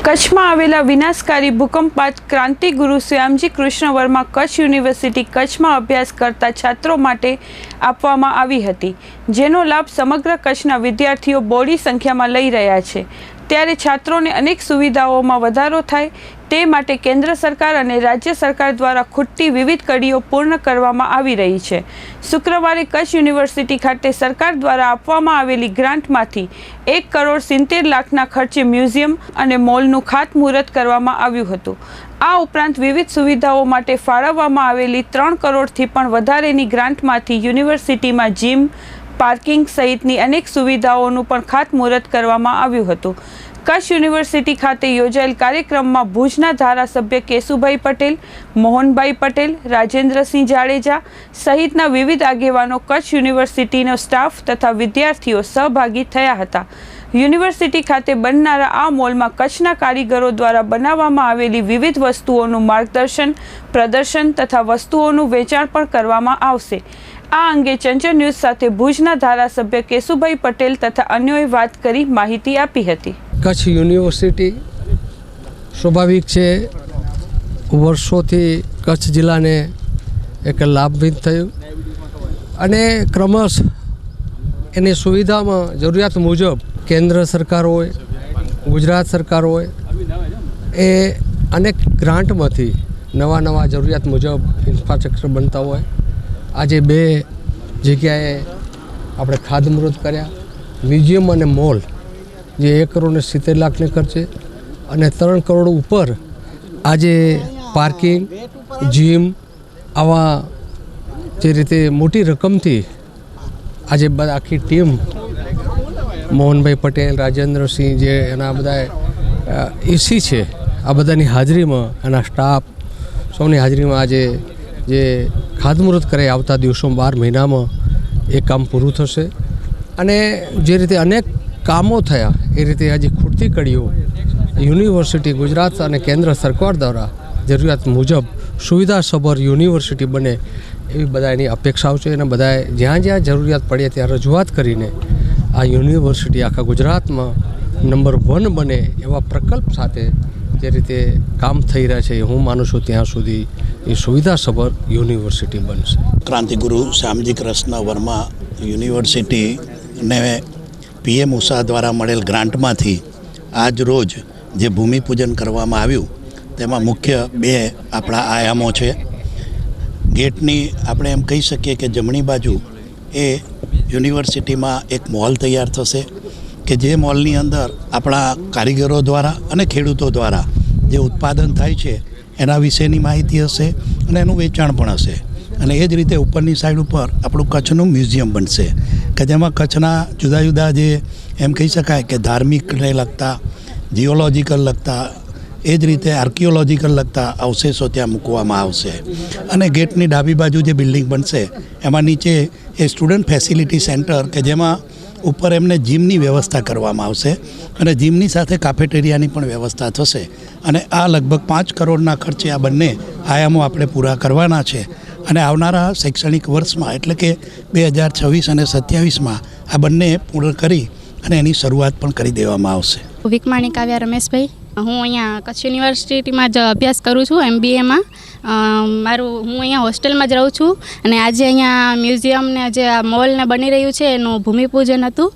કચ્છમાં આવેલા વિનાશકારી ભૂકંપ બાદ ક્રાંતિગુરુ શ્યામજી કૃષ્ણ વર્મા કચ્છ યુનિવર્સિટી કચ્છમાં અભ્યાસ કરતા છાત્રો માટે આપવામાં આવી હતી, જેનો લાભ સમગ્ર કચ્છના વિદ્યાર્થીઓ બહોળી સંખ્યામાં લઈ રહ્યા છે। ત્યારે છાત્રોને અનેક સુવિધાઓમાં વધારો થાય તે માટે કેન્દ્ર સરકાર અને રાજ્ય સરકાર દ્વારા ખૂટતી વિવિધ કડીઓ પૂર્ણ કરવામાં આવી રહી છે। શુક્રવારે કચ્છ યુનિવર્સિટી ખાતે સરકાર દ્વારા આપવામાં આવેલી ગ્રાન્ટમાંથી 1,70 લાખના ખર્ચે મ્યુઝિયમ અને મોલનું ખાતમુહૂર્ત કરવામાં આવ્યું હતું। આ ઉપરાંત વિવિધ સુવિધાઓ માટે ફાળવવામાં આવેલી 3 કરોડથી પણ વધારેની ગ્રાન્ટમાંથી યુનિવર્સિટીમાં જીમ, પાર્કિંગ સહિતની અનેક સુવિધાઓનું પણ ખાતમુહૂર્ત કરવામાં આવ્યું હતું। કચ્છ યુનિવર્સિટી ખાતે યોજાયેલ કાર્યક્રમમાં ભુજના ધારાસભ્ય કેશુભાઈ પટેલ, મોહનભાઈ પટેલ, રાજેન્દ્રસિંહ જાડેજા સહિતના વિવિધ આગેવાનો, કચ્છ યુનિવર્સિટીનો સ્ટાફ તથા વિદ્યાર્થીઓ સહભાગી થયા હતા। યુનિવર્સિટી ખાતે બનનારા આ મોલમાં કચ્છના કારીગરો દ્વારા બનાવવામાં આવેલી વિવિધ વસ્તુઓનું માર્ગદર્શન, પ્રદર્શન તથા વસ્તુઓનું વેચાણ પણ કરવામાં આવશે। આ અંગે ચંચળ ન્યૂઝ સાથે ભુજના ધારાસભ્ય કેશુભાઈ પટેલ તથા અન્યોએ વાત કરી માહિતી આપી હતી। કચ્છ યુનિવર્સિટી સ્વાભાવિક છે, વર્ષોથી કચ્છ જિલ્લાને એક લાભવિત થયું અને ક્રમશઃ એની સુવિધામાં જરૂરિયાત મુજબ કેન્દ્ર સરકાર હોય, ગુજરાત સરકાર હોય, એ અનેક ગ્રાન્ટમાંથી નવા જરૂરિયાત મુજબ ઇન્ફ્રાસ્ટ્રક્ચર બનતા હોય। આજે 2 જગ્યાએ આપણે ખાતમુહૂર્ત કર્યા, મ્યુઝિયમ અને મોલ, જે 1,70 લાખને ખર્ચે અને 3 કરોડ ઉપર આજે પાર્કિંગ, જીમ, આવા જે રીતે મોટી રકમથી આજે આખી ટીમ, મોહનભાઈ પટેલ, રાજેન્દ્રસિંહ, જે એના બધા એસી છે, આ બધાની હાજરીમાં, એના સ્ટાફ સૌની હાજરીમાં આજે જે ખાતમુહૂર્ત કરે આવતા દિવસોમાં 12 મહિનામાં એ કામ પૂરું થશે અને જે રીતે અનેક કામો થયા એ રીતે આજે ખૂટતી કડીઓ યુનિવર્સિટી ગુજરાત અને કેન્દ્ર સરકાર દ્વારા જરૂરિયાત મુજબ સુવિધાસભર યુનિવર્સિટી બને એવી બધાની અપેક્ષાઓ છે અને બધાએ જ્યાં જરૂરિયાત પડે ત્યાં રજૂઆત કરીને આ યુનિવર્સિટી આખા ગુજરાતમાં નંબર 1 બને એવા પ્રકલ્પ સાથે જે રીતે કામ થઈ રહ્યા છે, હું માનું છું ત્યાં સુધી એ સુવિધાસભર યુનિવર્સિટી બનશે। ક્રાંતિગુરુ શ્યામજી કૃષ્ણ વર્મા યુનિવર્સિટીને PM ઉષા દ્વારા મળેલ ગ્રાન્ટમાંથી આજ રોજ જે ભૂમિપૂજન કરવામાં આવ્યું તેમાં મુખ્ય 2 આપણા આયામો છે। ગેટની આપણે એમ કહી શકીએ કે જમણી બાજુ એ યુનિવર્સિટીમાં એક મોલ તૈયાર થશે કે જે મોલની અંદર આપણા કારીગરો દ્વારા અને ખેડૂતો દ્વારા જે ઉત્પાદન થાય છે એના વિશેની માહિતી હશે અને એનું વેચાણ પણ હશે। અને એ જ રીતે ઉપરની સાઈડ ઉપર આપણું કચ્છનું મ્યુઝિયમ બનશે કે જેમાં કચ્છના જુદા જે એમ કહી શકાય કે ધાર્મિકને લગતા, જીઓલોજીકલ લગતા, એ જ રીતે આર્કિયોલોજીકલ લગતા અવશેષો ત્યાં મૂકવામાં આવશે। અને ગેટની ડાબી બાજુ જે બિલ્ડિંગ બનશે એમાં નીચે એ સ્ટુડન્ટ ફેસિલિટી સેન્ટર કે જેમાં ઉપર એમને જીમની વ્યવસ્થા કરવામાં આવશે અને જીમની સાથે કાફેટેરિયાની પણ વ્યવસ્થા થશે અને આ લગભગ 5 કરોડના ખર્ચે આ બંને આયામો આપણે પૂરા કરવાના છે અને આવનારા શૈક્ષણિક વર્ષમાં એટલે કે 2026 અને 27માં આ બંને પૂર્ણ કરી અને એની શરૂઆત પણ કરી દેવામાં આવશે। વિકમાણી કાવ્યા રમેશભાઈ, હું અહીંયા કચ્છ યુનિવર્સિટીમાં જ અભ્યાસ કરું છું, MBAમાં। હું અહીંયા હોસ્ટેલમાં જ રહું છું અને આજે અહીંયા મ્યુઝિયમને જે આ મોલને બની રહ્યું છે એનું ભૂમિપૂજન હતું,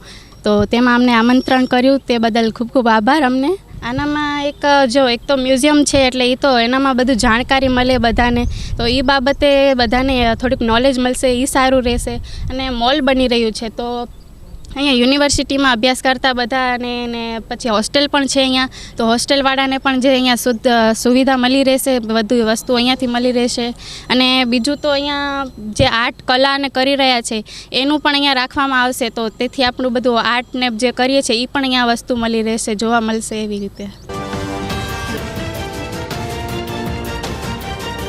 તો તેમાં અમને આમંત્રણ કર્યું, તે બદલ ખૂબ ખૂબ આભાર અમને। આનામાં એક તો મ્યુઝિયમ છે એટલે એ તો એનામાં બધું જાણકારી મળે બધાને, તો એ બાબતે બધાને થોડીક નોલેજ મળશે, એ સારું રહેશે। અને મોલ બની રહ્યું છે તો અહીંયા યુનિવર્સિટીમાં અભ્યાસ કરતા બધાને ને પછી હોસ્ટેલ પણ છે અહીંયા, તો હોસ્ટેલવાળાને પણ જે અહીંયા સુવિધા મળી રહેશે, બધું વસ્તુ અહીંયાથી મળી રહેશે। અને બીજું તો અહીંયા જે આર્ટ કલાને કરી રહ્યા છે એનું પણ અહીંયા રાખવામાં આવશે, તો તેથી આપણું બધું આર્ટને જે કરીએ છીએ એ પણ અહીંયા વસ્તુ મળી રહેશે, જોવા મળશે એવી રીતે।